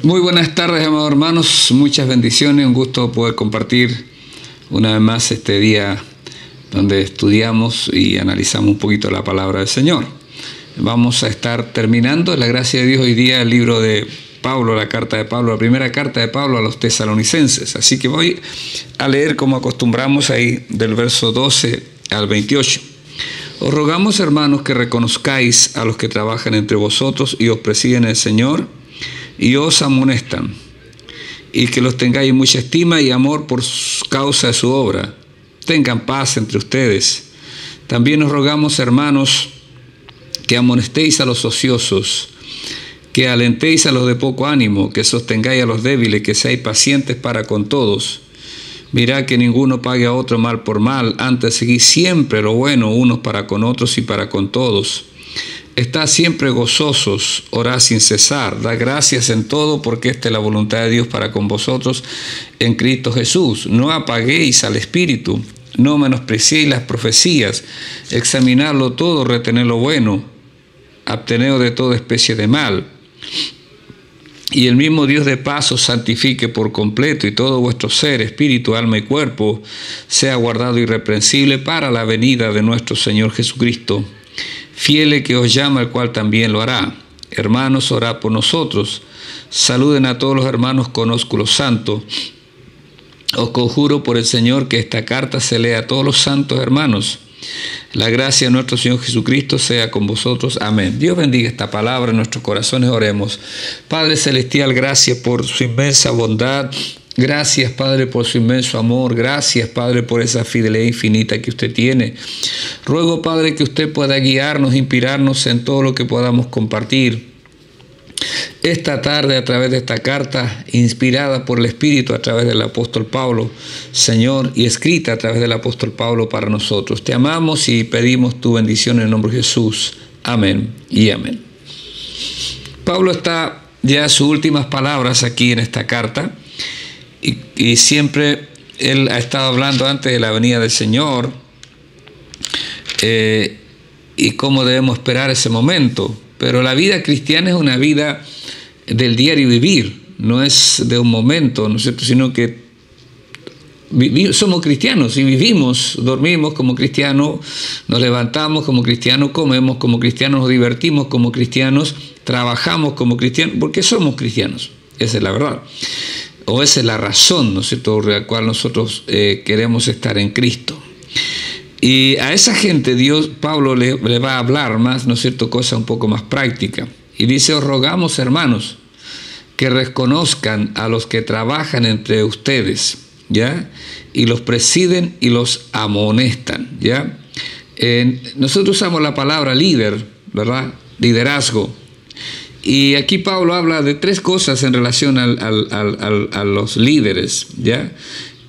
Muy buenas tardes, amados hermanos, muchas bendiciones, un gusto poder compartir una vez más este día donde estudiamos y analizamos un poquito la palabra del Señor. Vamos a estar terminando, en la gracia de Dios, hoy día el libro de Pablo, la carta de Pablo, la primera carta de Pablo a los tesalonicenses. Así que voy a leer como acostumbramos ahí del verso 12 al 28. Os rogamos, hermanos, que reconozcáis a los que trabajan entre vosotros y os presiden el Señor y os amonestan, y que los tengáis en mucha estima y amor por causa de su obra. Tengan paz entre ustedes. También os rogamos, hermanos, que amonestéis a los ociosos, que alentéis a los de poco ánimo, que sostengáis a los débiles, que seáis pacientes para con todos. Mirad que ninguno pague a otro mal por mal, antes seguid siempre lo bueno unos para con otros y para con todos. Estad siempre gozosos, orad sin cesar, dad gracias en todo, porque esta es la voluntad de Dios para con vosotros en Cristo Jesús. No apaguéis al Espíritu, no menospreciéis las profecías, examinadlo todo, retened lo bueno, absteneos de toda especie de mal. Y el mismo Dios de paz os santifique por completo, y todo vuestro ser, espíritu, alma y cuerpo, sea guardado irreprensible para la venida de nuestro Señor Jesucristo. Fiel que os llama, el cual también lo hará. Hermanos, orad por nosotros. Saluden a todos los hermanos con ósculo santo. Os conjuro por el Señor que esta carta se lea a todos los santos hermanos. La gracia de nuestro Señor Jesucristo sea con vosotros. Amén. Dios bendiga esta palabra en nuestros corazones. Oremos. Padre Celestial, gracias por su inmensa bondad. Gracias, Padre, por su inmenso amor. Gracias, Padre, por esa fidelidad infinita que usted tiene. Ruego, Padre, que usted pueda guiarnos, inspirarnos en todo lo que podamos compartir esta tarde a través de esta carta, inspirada por el Espíritu a través del apóstol Pablo, Señor, y escrita a través del apóstol Pablo para nosotros. Te amamos y pedimos tu bendición en el nombre de Jesús. Amén y amén. Pablo está ya en sus últimas palabras aquí en esta carta. Y siempre él ha estado hablando antes de la venida del Señor y cómo debemos esperar ese momento. Pero la vida cristiana es una vida del diario vivir, no es de un momento, ¿no es cierto? Sino que somos cristianos y vivimos, dormimos como cristianos, nos levantamos como cristianos, comemos como cristianos, nos divertimos como cristianos, trabajamos como cristianos, porque somos cristianos, esa es la verdad. O esa es la razón, ¿no es cierto?, por la cual nosotros queremos estar en Cristo. Y a esa gente Pablo le va a hablar más, ¿no es cierto?, cosas un poco más prácticas. Y dice: os rogamos, hermanos, que reconozcan a los que trabajan entre ustedes, ¿ya? Y los presiden y los amonestan, ¿ya? Nosotros usamos la palabra líder, ¿verdad? Liderazgo. Y aquí Pablo habla de tres cosas en relación a los líderes, ¿ya?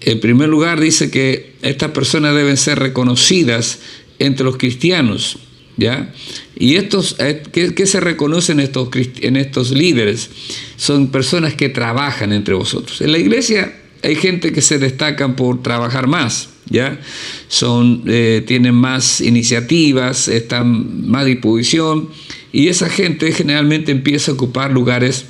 En primer lugar, dice que estas personas deben ser reconocidas entre los cristianos, ¿ya? Y ¿qué se reconocen en estos líderes? Son personas que trabajan entre vosotros. En la iglesia hay gente que se destacan por trabajar más, ¿ya? Tienen más iniciativas, están más disposición, y esa gente generalmente empieza a ocupar lugares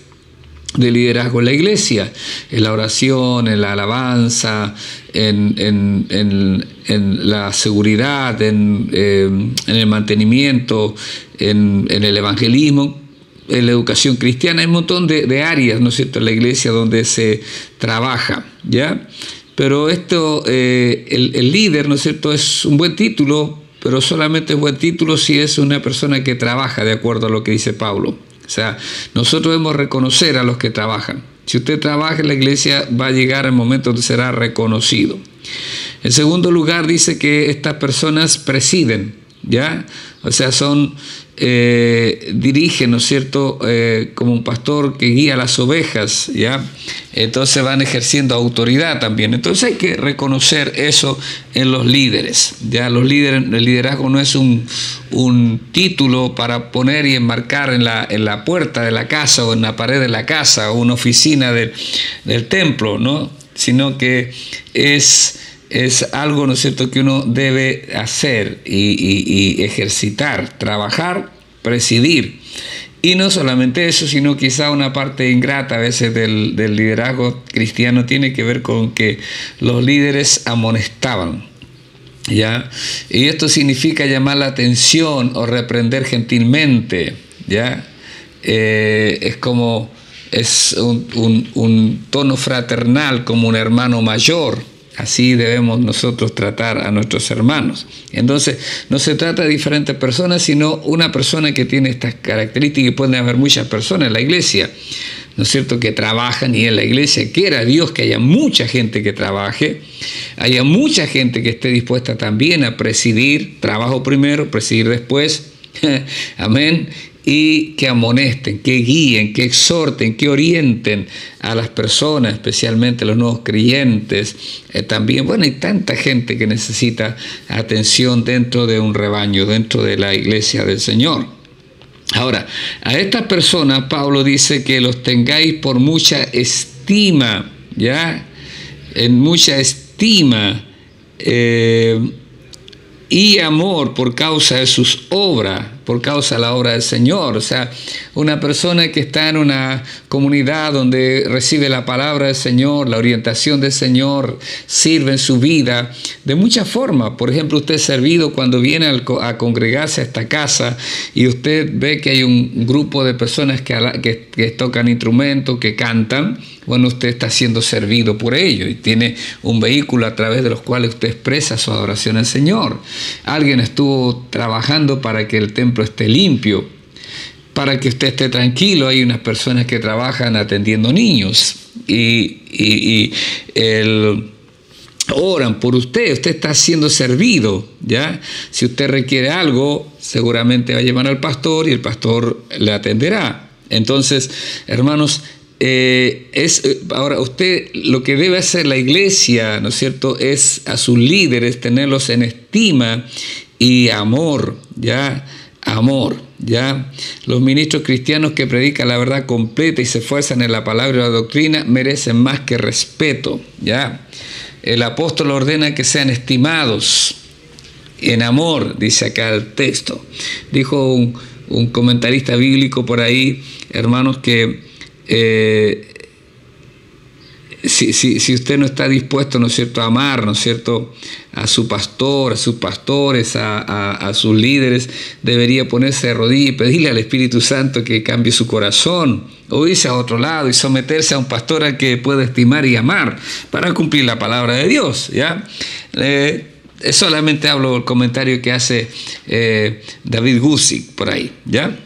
de liderazgo en la iglesia, en la oración, en la alabanza, en la seguridad, en el mantenimiento, en el evangelismo, en la educación cristiana. Hay un montón de áreas, ¿no es cierto?, en la iglesia donde se trabaja, ¿ya? Pero el líder, ¿no es cierto?, es un buen título, pero solamente es buen título si es una persona que trabaja de acuerdo a lo que dice Pablo. O sea, nosotros debemos reconocer a los que trabajan. Si usted trabaja en la iglesia, va a llegar el momento donde será reconocido. En segundo lugar, dice que estas personas presiden, ¿ya? O sea, dirigen, ¿no es cierto?, como un pastor que guía las ovejas, ¿ya? Entonces van ejerciendo autoridad también. Entonces hay que reconocer eso en los líderes, ¿ya? El liderazgo no es un título para poner y enmarcar en la puerta de la casa o en la pared de la casa o una oficina del templo, ¿no? Sino que es algo, ¿no es cierto?, que uno debe hacer y ejercitar, trabajar, presidir. Y no solamente eso, sino quizá una parte ingrata a veces del liderazgo cristiano tiene que ver con que los líderes amonestaban, ¿ya? Y esto significa llamar la atención o reprender gentilmente, ¿ya? Es un tono fraternal, como un hermano mayor. Así debemos nosotros tratar a nuestros hermanos. Entonces, no se trata de diferentes personas, sino una persona que tiene estas características, y pueden haber muchas personas en la iglesia, ¿no es cierto?, que trabajan, y en la iglesia quiera Dios que haya mucha gente que trabaje, haya mucha gente que esté dispuesta también a presidir, trabajo primero, presidir después, amén, y que amonesten, que guíen, que exhorten, que orienten a las personas, especialmente los nuevos creyentes. También, bueno, hay tanta gente que necesita atención dentro de un rebaño, dentro de la iglesia del Señor. Ahora, a estas personas Pablo dice que los tengáis por mucha estima, ¿ya? En mucha estima y amor por causa de sus obras, por causa de la obra del Señor. O sea, una persona que está en una comunidad donde recibe la palabra del Señor, la orientación del Señor, sirve en su vida de muchas formas. Por ejemplo, usted es servido cuando viene a congregarse a esta casa y usted ve que hay un grupo de personas que tocan instrumentos, que cantan. Bueno, usted está siendo servido por ellos y tiene un vehículo a través de los cuales usted expresa su adoración al Señor. Alguien estuvo trabajando para que el templo esté limpio, para que usted esté tranquilo. Hay unas personas que trabajan atendiendo niños y oran por usted. Usted está siendo servido, ¿ya? Si usted requiere algo, seguramente va a llamar al pastor y el pastor le atenderá. Entonces, hermanos, ahora usted, lo que debe hacer la iglesia, ¿no es cierto?, es a sus líderes tenerlos en estima y amor, ¿ya? Amor, ¿ya? Los ministros cristianos que predican la verdad completa y se esfuerzan en la palabra y la doctrina merecen más que respeto, ¿ya? El apóstol ordena que sean estimados en amor, dice acá el texto. Dijo un comentarista bíblico por ahí, hermanos, que si usted no está dispuesto, ¿no es cierto?, a amar, ¿no es cierto?, a su pastor, a sus pastores, a sus líderes, debería ponerse de rodillas y pedirle al Espíritu Santo que cambie su corazón, o irse a otro lado y someterse a un pastor al que pueda estimar y amar para cumplir la palabra de Dios, ¿ya? Solamente hablo del comentario que hace David Guzik por ahí, ¿ya?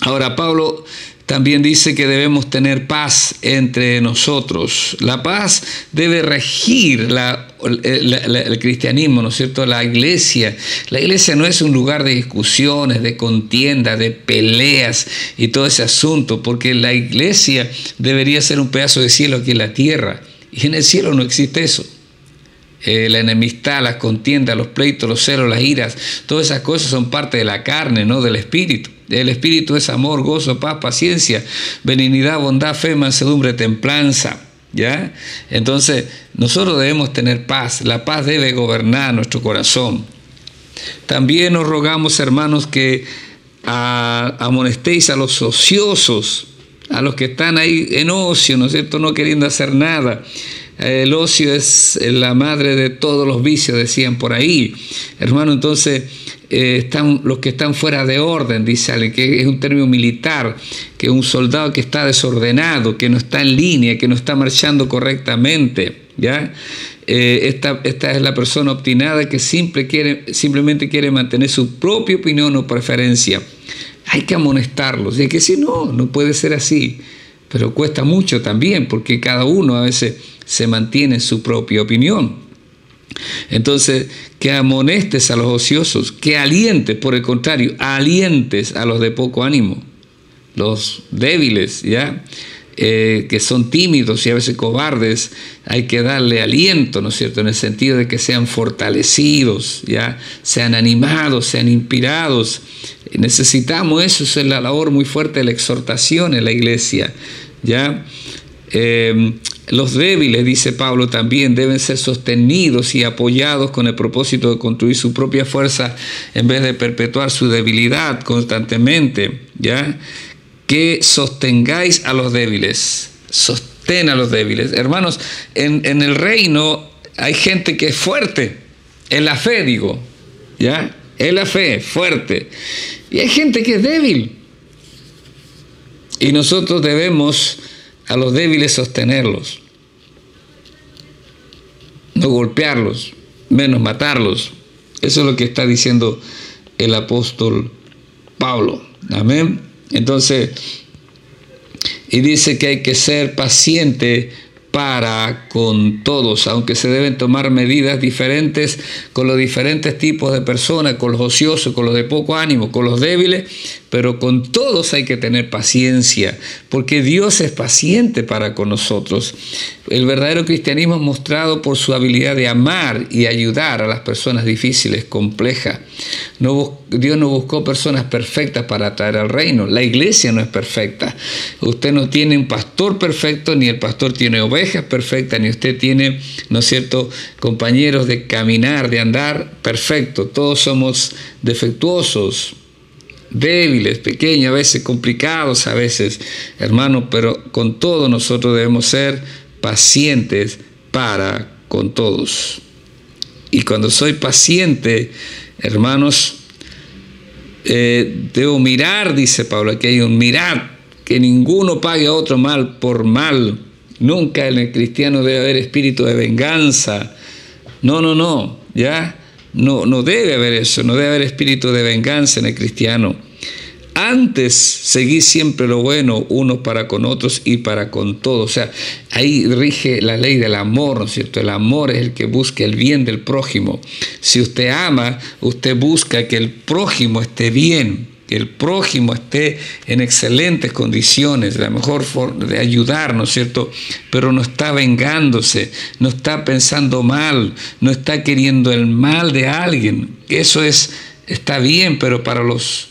Ahora, Pablo también dice que debemos tener paz entre nosotros. La paz debe regir el cristianismo, ¿no es cierto?, la iglesia. La iglesia no es un lugar de discusiones, de contienda, de peleas y todo ese asunto, porque la iglesia debería ser un pedazo de cielo aquí en la tierra. Y en el cielo no existe eso. La enemistad, las contiendas, los pleitos, los celos, las iras, todas esas cosas son parte de la carne, no del espíritu. El espíritu es amor, gozo, paz, paciencia, benignidad, bondad, fe, mansedumbre, templanza, ¿ya? Entonces, nosotros debemos tener paz. La paz debe gobernar nuestro corazón. También nos rogamos, hermanos, que amonestéis a los ociosos, a los que están ahí en ocio, ¿no es cierto?, no queriendo hacer nada. El ocio es la madre de todos los vicios, decían por ahí. Hermano, entonces están los que están fuera de orden, dice alguien, que es un término militar, que es un soldado que está desordenado, que no está en línea, que no está marchando correctamente, ¿ya? Esta es la persona obstinada que simplemente quiere mantener su propia opinión o preferencia. Hay que amonestarlos, y hay que decir, no puede ser así. Pero cuesta mucho también, porque cada uno a veces se mantiene en su propia opinión. Entonces, que amonestes a los ociosos, que alientes, por el contrario, alientes a los de poco ánimo, los débiles, ¿ya? Que son tímidos y a veces cobardes, hay que darle aliento, ¿no es cierto?, en el sentido de que sean fortalecidos, ¿ya? Sean animados, sean inspirados. Necesitamos eso, es la labor muy fuerte de la exhortación en la iglesia, ¿ya? Los débiles, dice Pablo también, deben ser sostenidos y apoyados con el propósito de construir su propia fuerza en vez de perpetuar su debilidad constantemente, ¿ya? que sostengáis a los débiles. Sostén a los débiles. Hermanos, en el reino hay gente que es fuerte, en la fe digo, ¿ya? En la fe, fuerte. Y hay gente que es débil. Y nosotros debemos a los débiles sostenerlos. No golpearlos, menos matarlos. Eso es lo que está diciendo el apóstol Pablo. Amén. Entonces, y dice que hay que ser paciente para con todos, aunque se deben tomar medidas diferentes con los diferentes tipos de personas, con los ociosos, con los de poco ánimo, con los débiles, pero con todos hay que tener paciencia, porque Dios es paciente para con nosotros. El verdadero cristianismo es mostrado por su habilidad de amar y ayudar a las personas difíciles, complejas. Dios no buscó personas perfectas para traer al reino. La iglesia no es perfecta. Usted no tiene un pastor perfecto, ni el pastor tiene ovejas perfectas, ni usted tiene, ¿no es cierto?, compañeros de caminar, de andar perfecto. Todos somos defectuosos, débiles, pequeños, a veces complicados, a veces, hermano, pero con todo nosotros debemos ser pacientes para con todos. Y cuando soy paciente, hermanos, debo mirar, dice Pablo, aquí hay un mirar, que ninguno pague a otro mal por mal. Nunca en el cristiano debe haber espíritu de venganza. No, ¿ya? No debe haber eso, no debe haber espíritu de venganza en el cristiano. Antes, seguid siempre lo bueno unos para con otros y para con todos. O sea, ahí rige la ley del amor, ¿no es cierto? El amor es el que busca el bien del prójimo. Si usted ama, usted busca que el prójimo esté bien, que el prójimo esté en excelentes condiciones, la mejor forma de ayudar, ¿no es cierto? Pero no está vengándose, no está pensando mal, no está queriendo el mal de alguien. Eso está bien, pero para los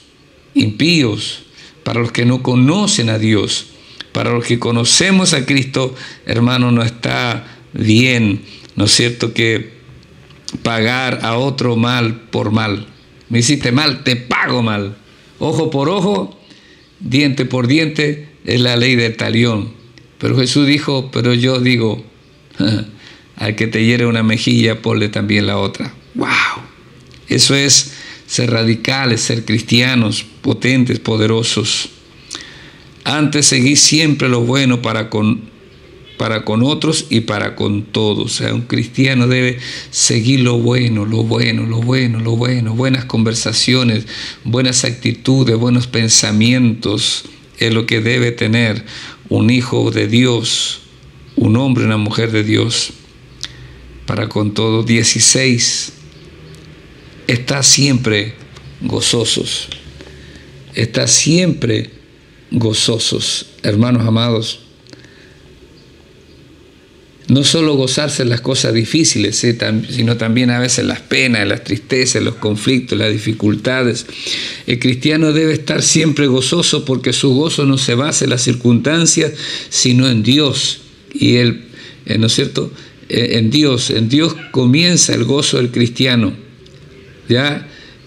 impíos, para los que no conocen a Dios, para los que conocemos a Cristo, hermano, no está bien, ¿no es cierto?, que pagar a otro mal por mal. Me hiciste mal, te pago mal. Ojo por ojo, diente por diente, es la ley del talión. Pero Jesús dijo, pero yo digo, al que te hiere una mejilla, ponle también la otra. ¡Wow! Eso es ser radicales, ser cristianos, potentes, poderosos. Antes seguí siempre lo bueno para con otros y para con todos. O sea, un cristiano debe seguir lo bueno, buenas conversaciones, buenas actitudes, buenos pensamientos. Es lo que debe tener un hijo de Dios, un hombre, una mujer de Dios, para con todos. 16. Está siempre gozosos. Está siempre gozosos, hermanos amados. No solo gozarse en las cosas difíciles, sino también a veces las penas, las tristezas, los conflictos, las dificultades. El cristiano debe estar siempre gozoso porque su gozo no se basa en las circunstancias, sino en Dios. Y Él, ¿no es cierto?, en Dios comienza el gozo del cristiano. ¿Ya?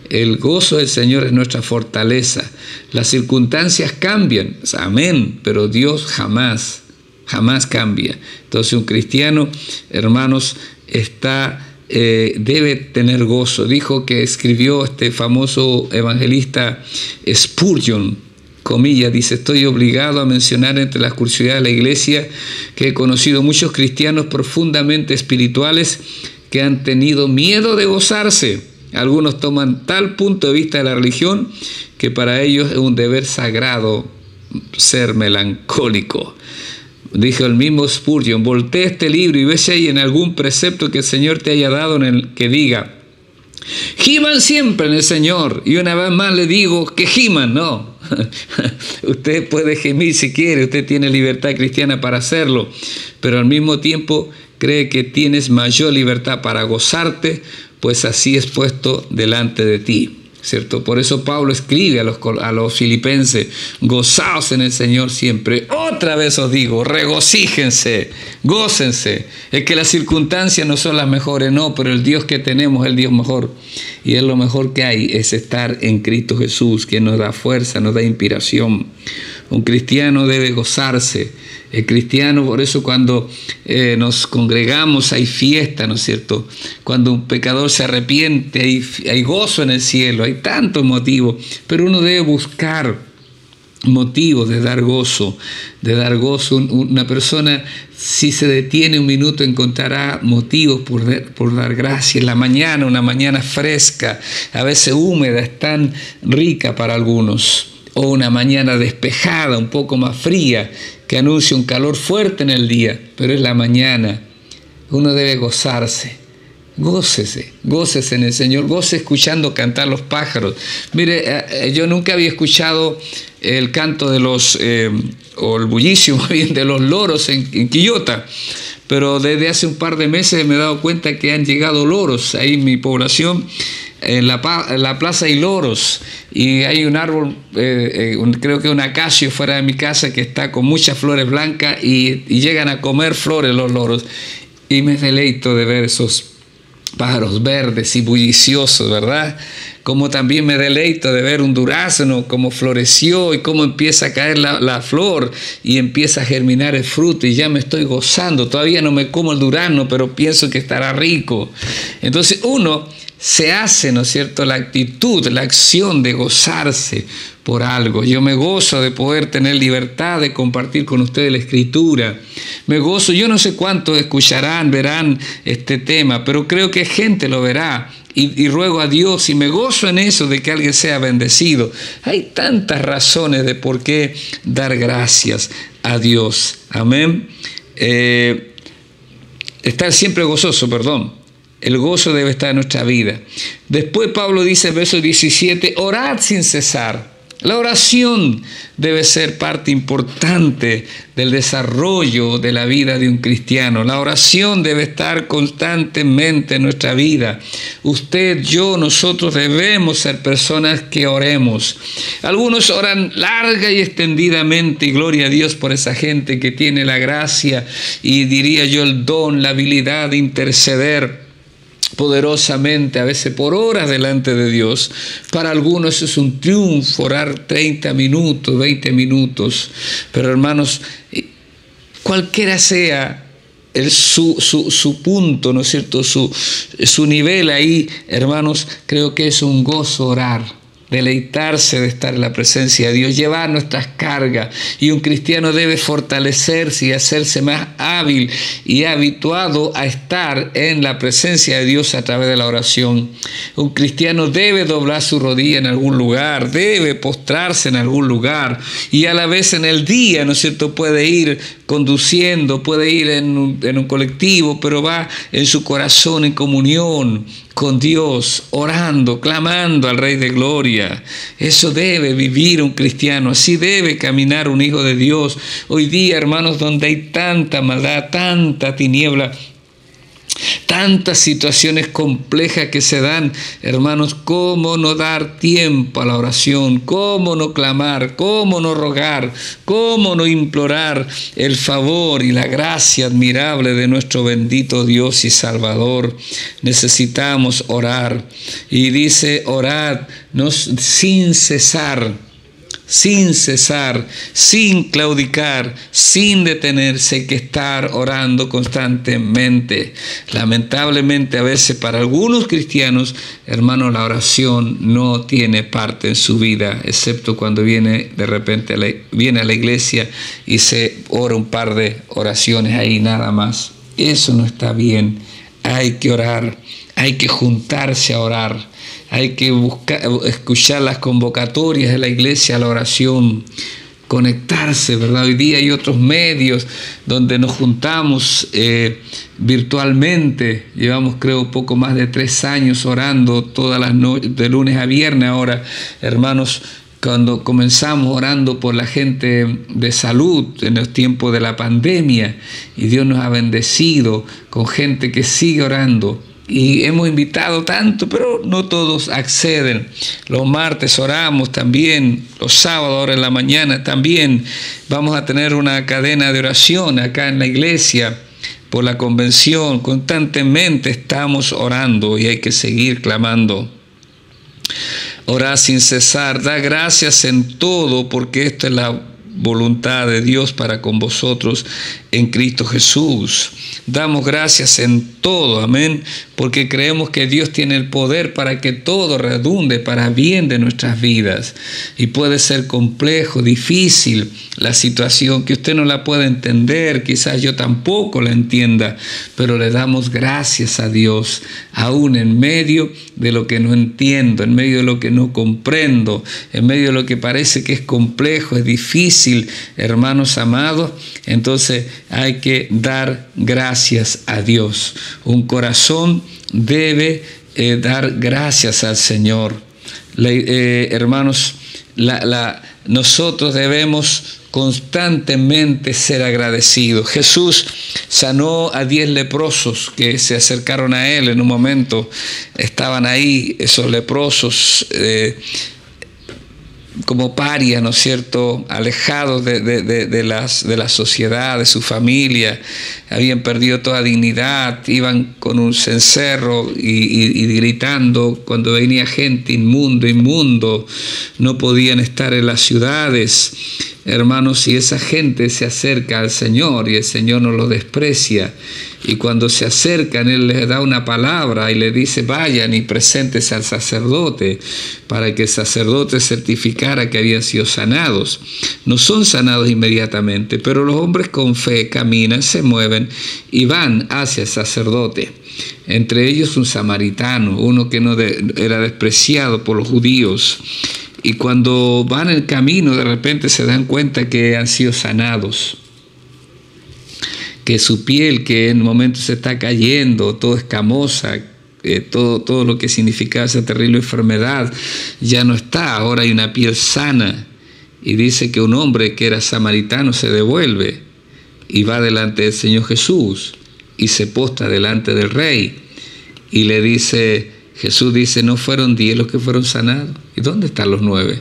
El gozo del Señor es nuestra fortaleza. Las circunstancias cambian, amén, pero Dios jamás cambia. Entonces un cristiano, hermanos, debe tener gozo. Dijo que escribió este famoso evangelista Spurgeon, comillas, dice: estoy obligado a mencionar entre las curiosidades de la iglesia que he conocido muchos cristianos profundamente espirituales que han tenido miedo de gozarse. Algunos toman tal punto de vista de la religión que para ellos es un deber sagrado ser melancólico. Dijo el mismo Spurgeon: voltea este libro y ve si hay en algún precepto que el Señor te haya dado en el que diga: giman siempre en el Señor. Y una vez más le digo que giman, no. Usted puede gemir si quiere, usted tiene libertad cristiana para hacerlo, pero al mismo tiempo cree que tienes mayor libertad para gozarte, pues así es puesto delante de ti, ¿cierto? Por eso Pablo escribe a los filipenses: gozaos en el Señor siempre. Otra vez os digo, regocíjense, gócense. Es que las circunstancias no son las mejores, no, pero el Dios que tenemos es el Dios mejor. Y es lo mejor que hay, es estar en Cristo Jesús, que nos da fuerza, nos da inspiración. Un cristiano debe gozarse. El cristiano, por eso cuando nos congregamos hay fiesta, ¿no es cierto? Cuando un pecador se arrepiente hay gozo en el cielo, hay tantos motivos, pero uno debe buscar motivos de dar gozo, Una persona, si se detiene un minuto, encontrará motivos por dar gracias. En la mañana, una mañana fresca, a veces húmeda, es tan rica para algunos. O una mañana despejada, un poco más fría, que anuncia un calor fuerte en el día, pero es la mañana. Uno debe gozarse. Gócese en el Señor, goce escuchando cantar los pájaros. Mire, yo nunca había escuchado el canto de o el bullicio más bien de los loros en Quillota, pero desde hace un par de meses me he dado cuenta que han llegado loros ahí en mi población. En la plaza hay loros y hay un árbol, creo que un acacio fuera de mi casa que está con muchas flores blancas y llegan a comer flores los loros, y me deleito de ver esos pájaros verdes y bulliciosos, ¿verdad? Como también me deleito de ver un durazno, cómo floreció y cómo empieza a caer la flor y empieza a germinar el fruto, y ya me estoy gozando. Todavía no me como el durazno, pero pienso que estará rico. Entonces uno se hace, ¿no es cierto?, la actitud, la acción de gozarse por algo. Yo me gozo de poder tener libertad de compartir con ustedes la Escritura. Me gozo, yo no sé cuántos escucharán, verán este tema, pero creo que gente lo verá. Y ruego a Dios y me gozo en eso, de que alguien sea bendecido. Hay tantas razones de por qué dar gracias a Dios. Amén. Estar siempre gozoso, El gozo debe estar en nuestra vida. Después Pablo dice en verso 17, orad sin cesar. La oración debe ser parte importante del desarrollo de la vida de un cristiano. La oración debe estar constantemente en nuestra vida. Usted, yo, nosotros debemos ser personas que oremos. Algunos oran larga y extendidamente, y gloria a Dios por esa gente que tiene la gracia y, diría yo, el don, la habilidad de interceder poderosamente, a veces por horas delante de Dios. Para algunos es un triunfo orar 30 minutos, 20 minutos, pero hermanos, cualquiera sea su punto, ¿no es cierto?, su nivel ahí, hermanos, creo que es un gozo orar. Deleitarse de estar en la presencia de Dios, llevar nuestras cargas, y un cristiano debe fortalecerse y hacerse más hábil y habituado a estar en la presencia de Dios a través de la oración. Un cristiano debe doblar su rodilla en algún lugar, debe postrarse en algún lugar, y a la vez en el día, ¿no es cierto?, puede ir conduciendo, puede ir en un colectivo, pero va en su corazón en comunión con Dios, orando, clamando al Rey de Gloria. Eso debe vivir un cristiano, así debe caminar un hijo de Dios. Hoy día, hermanos, donde hay tanta maldad, tanta tiniebla, tantas situaciones complejas que se dan, hermanos, ¿cómo no dar tiempo a la oración? ¿Cómo no clamar? ¿Cómo no rogar? ¿Cómo no implorar el favor y la gracia admirable de nuestro bendito Dios y Salvador? Necesitamos orar. Y dice, orad sin cesar, sin claudicar, sin detenerse. Hay que estar orando constantemente. Lamentablemente, a veces para algunos cristianos, hermanos, la oración no tiene parte en su vida, excepto cuando viene de repente viene a la iglesia y se ora un par de oraciones ahí, nada más. Eso no está bien. Hay que orar, hay que juntarse a orar. Hay que escuchar las convocatorias de la iglesia a la oración, conectarse, ¿verdad? Hoy día hay otros medios donde nos juntamos virtualmente. Llevamos, creo, poco más de 3 años orando todas las noches, de lunes a viernes. Ahora, hermanos, cuando comenzamos orando por la gente de salud en los tiempos de la pandemia, y Dios nos ha bendecido con gente que sigue orando. Y hemos invitado tanto, pero no todos acceden. Los martes oramos también, los sábados ahora en la mañana también. Vamos a tener una cadena de oración acá en la iglesia por la convención. Constantemente estamos orando y hay que seguir clamando. Orad sin cesar, da gracias en todo, porque esta es la voluntad de Dios para con vosotros en Cristo Jesús. Damos gracias en todo, amén, porque creemos que Dios tiene el poder para que todo redunde para bien de nuestras vidas. Y puede ser complejo, difícil la situación, que usted no la pueda entender, quizás yo tampoco la entienda, pero le damos gracias a Dios, aún en medio de lo que no entiendo, en medio de lo que no comprendo, en medio de lo que parece que es complejo, es difícil, hermanos amados. Entonces hay que dar gracias a Dios. Un corazón debe dar gracias al Señor. Hermanos, nosotros debemos constantemente ser agradecidos. Jesús sanó a 10 leprosos que se acercaron a Él en un momento. Estaban ahí esos leprosos como parias, ¿no es cierto?, alejados de la sociedad, de su familia, habían perdido toda dignidad, iban con un cencerro y gritando cuando venía gente, inmundo, inmundo, no podían estar en las ciudades. Hermanos, si esa gente se acerca al Señor y el Señor no lo desprecia, y cuando se acercan, Él les da una palabra y les dice: vayan y preséntense al sacerdote, para que el sacerdote certificara que habían sido sanados. No son sanados inmediatamente, pero los hombres con fe caminan, se mueven y van hacia el sacerdote. Entre ellos un samaritano, uno que no era despreciado por los judíos. Y cuando van el camino, de repente se dan cuenta que han sido sanados, que su piel, que en un momento se está cayendo, todo escamosa, todo lo que significaba esa terrible enfermedad, ya no está. Ahora hay una piel sana. Y dice que un hombre que era samaritano se devuelve y va delante del Señor Jesús y se postra delante del Rey. Y le dice, Jesús dice: ¿no fueron 10 los que fueron sanados? ¿Y dónde están los 9?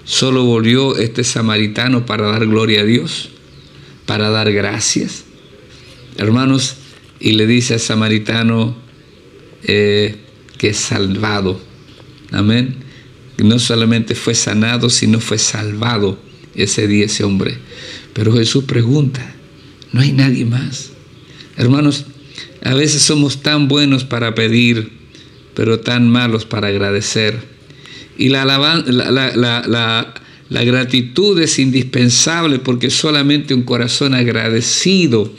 Solo volvió este samaritano para dar gloria a Dios, para dar gracias. Hermanos, y le dice al samaritano que es salvado. Amén. No solamente fue sanado, sino fue salvado ese día ese hombre. Pero Jesús pregunta: ¿no hay nadie más? Hermanos, a veces somos tan buenos para pedir, pero tan malos para agradecer. Y la gratitud es indispensable, porque solamente un corazón agradecido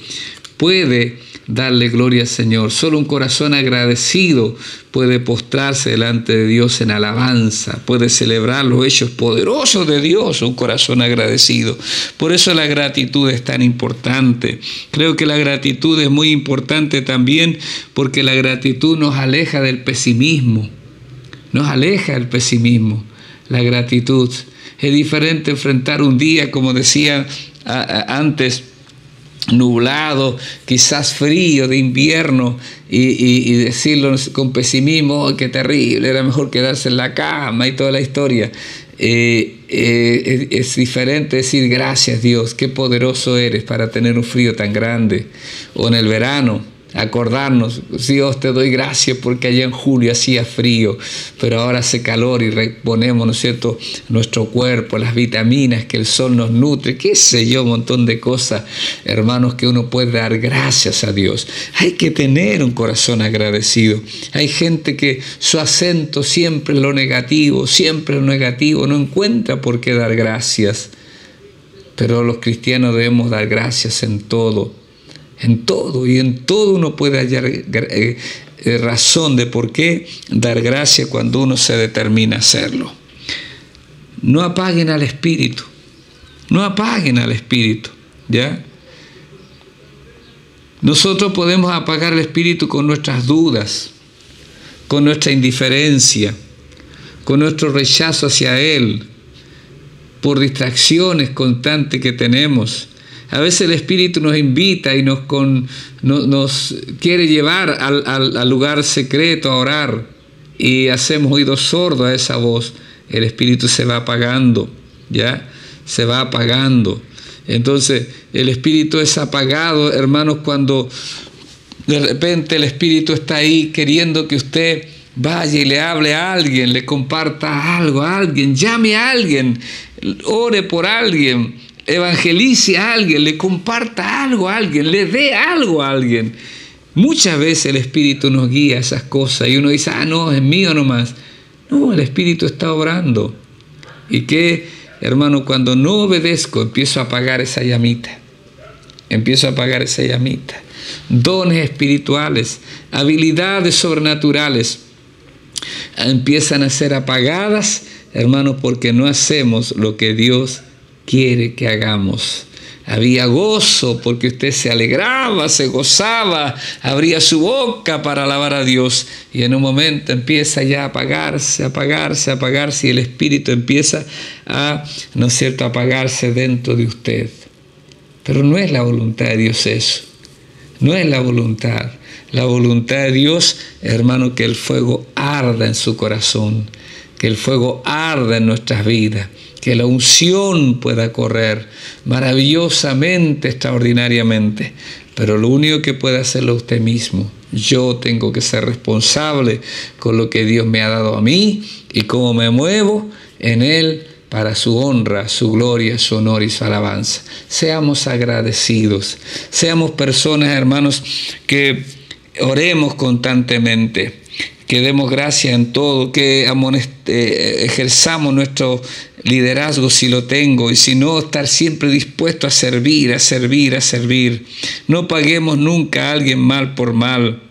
puede darle gloria al Señor. Solo un corazón agradecido puede postrarse delante de Dios en alabanza, puede celebrar los hechos poderosos de Dios, un corazón agradecido. Por eso la gratitud es tan importante. Creo que la gratitud es muy importante también porque la gratitud nos aleja del pesimismo. Nos aleja del pesimismo. La gratitud es diferente enfrentar un día, como decía antes, nublado, quizás frío, de invierno, y decirlo con pesimismo: oh, qué terrible, era mejor quedarse en la cama, y toda la historia. Es diferente decir: gracias Dios, qué poderoso eres para tener un frío tan grande. O en el verano, acordarnos: Dios, te doy gracias porque allá en julio hacía frío, pero ahora hace calor y reponemos, ¿no es cierto?, nuestro cuerpo, las vitaminas que el sol nos nutre, qué sé yo, un montón de cosas, hermanos, que uno puede dar gracias a Dios. Hay que tener un corazón agradecido. Hay gente que su acento siempre es lo negativo, no encuentra por qué dar gracias. Pero los cristianos debemos dar gracias en todo. En todo, y en todo uno puede hallar razón de por qué dar gracia cuando uno se determina a hacerlo. No apaguen al Espíritu, no apaguen al Espíritu, ¿ya? Nosotros podemos apagar el Espíritu con nuestras dudas, con nuestra indiferencia, con nuestro rechazo hacia Él, por distracciones constantes que tenemos. A veces el Espíritu nos invita y nos quiere llevar al lugar secreto a orar, y hacemos oídos sordos a esa voz. El Espíritu se va apagando, ¿ya? Se va apagando. Entonces, el Espíritu es apagado, hermanos, cuando de repente el Espíritu está ahí queriendo que usted vaya y le hable a alguien, le comparta algo a alguien, llame a alguien, ore por alguien. evangelice a alguien, le comparta algo a alguien, le dé algo a alguien. Muchas veces el Espíritu nos guía a esas cosas y uno dice, no, es mío nomás. No, el Espíritu está obrando. Y que, hermano, cuando no obedezco, empiezo a apagar esa llamita. Dones espirituales, habilidades sobrenaturales empiezan a ser apagadas, hermanos, porque no hacemos lo que Dios quiere que hagamos. Había gozo porque usted se alegraba, se gozaba, abría su boca para alabar a Dios, y en un momento empieza ya a apagarse, y el Espíritu empieza a, ¿no es cierto?, apagarse dentro de usted. Pero no es la voluntad de Dios eso, no es la voluntad. La voluntad de Dios, hermano, que el fuego arda en su corazón, que el fuego arda en nuestras vidas, que la unción pueda correr maravillosamente, extraordinariamente. Pero lo único que puede hacerlo usted mismo. Yo tengo que ser responsable con lo que Dios me ha dado a mí y cómo me muevo en Él para su honra, su gloria, su honor y su alabanza. Seamos agradecidos, seamos personas, hermanos, que oremos constantemente, que demos gracia en todo, que ejerzamos nuestro liderazgo si lo tengo, y si no, estar siempre dispuesto a servir. No paguemos nunca a alguien mal por mal,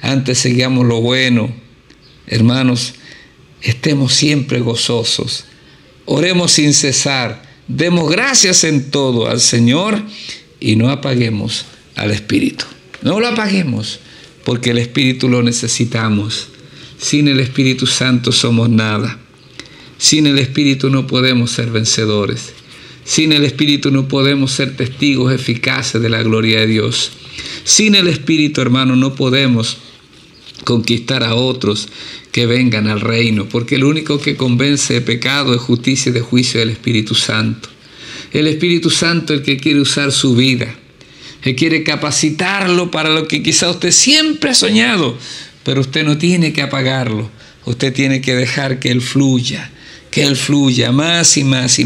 antes sigamos lo bueno. Hermanos, estemos siempre gozosos, oremos sin cesar, demos gracias en todo al Señor y no apaguemos al Espíritu. No lo apaguemos, porque el Espíritu lo necesitamos. Sin el Espíritu Santo somos nada. Sin el Espíritu no podemos ser vencedores. Sin el Espíritu no podemos ser testigos eficaces de la gloria de Dios. Sin el Espíritu, hermano, no podemos conquistar a otros que vengan al reino, porque el único que convence de pecado, de justicia y de juicio es el Espíritu Santo. El Espíritu Santo es el que quiere usar su vida. Él quiere capacitarlo para lo que quizá usted siempre ha soñado, pero usted no tiene que apagarlo. Usted tiene que dejar que Él fluya más y más,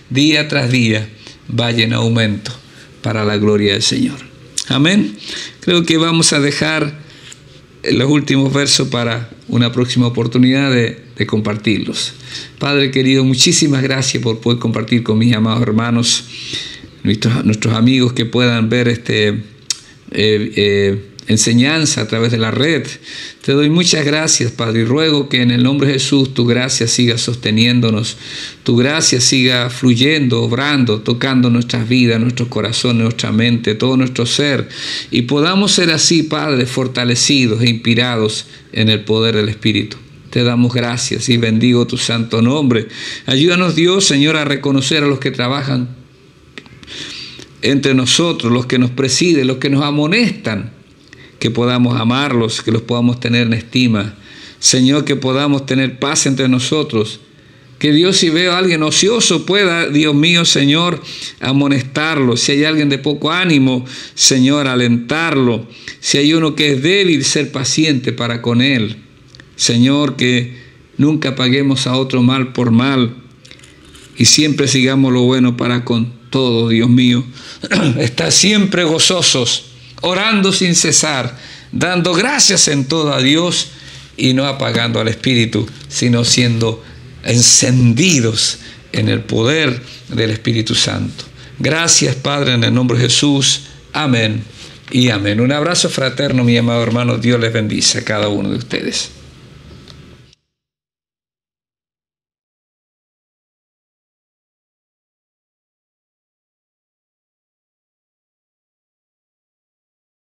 día tras día, vaya en aumento para la gloria del Señor. Amén. Creo que vamos a dejar los últimos versos para una próxima oportunidad de compartirlos. Padre querido, muchísimas gracias por poder compartir con mis amados hermanos, nuestros amigos que puedan ver enseñanza a través de la red. Te doy muchas gracias, Padre, y ruego que en el nombre de Jesús tu gracia siga sosteniéndonos, tu gracia siga fluyendo, obrando, tocando nuestras vidas, nuestros corazones, nuestra mente, todo nuestro ser, y podamos ser así, Padre, fortalecidos e inspirados en el poder del Espíritu. Te damos gracias y bendigo tu santo nombre. Ayúdanos, Dios, Señor, a reconocer a los que trabajan entre nosotros, los que nos presiden, los que nos amonestan, que podamos amarlos, que los podamos tener en estima. Señor, que podamos tener paz entre nosotros. Que Dios, si veo a alguien ocioso, pueda, Dios mío, Señor, amonestarlo. Si hay alguien de poco ánimo, Señor, alentarlo. Si hay uno que es débil, ser paciente para con él. Señor, que nunca paguemos a otro mal por mal y siempre sigamos lo bueno para con todo, Dios mío. Estar siempre gozosos, orando sin cesar, dando gracias en todo a Dios y no apagando al Espíritu, sino siendo encendidos en el poder del Espíritu Santo. Gracias, Padre, en el nombre de Jesús. Amén y amén. Un abrazo fraterno, mi amado hermano. Dios les bendice a cada uno de ustedes.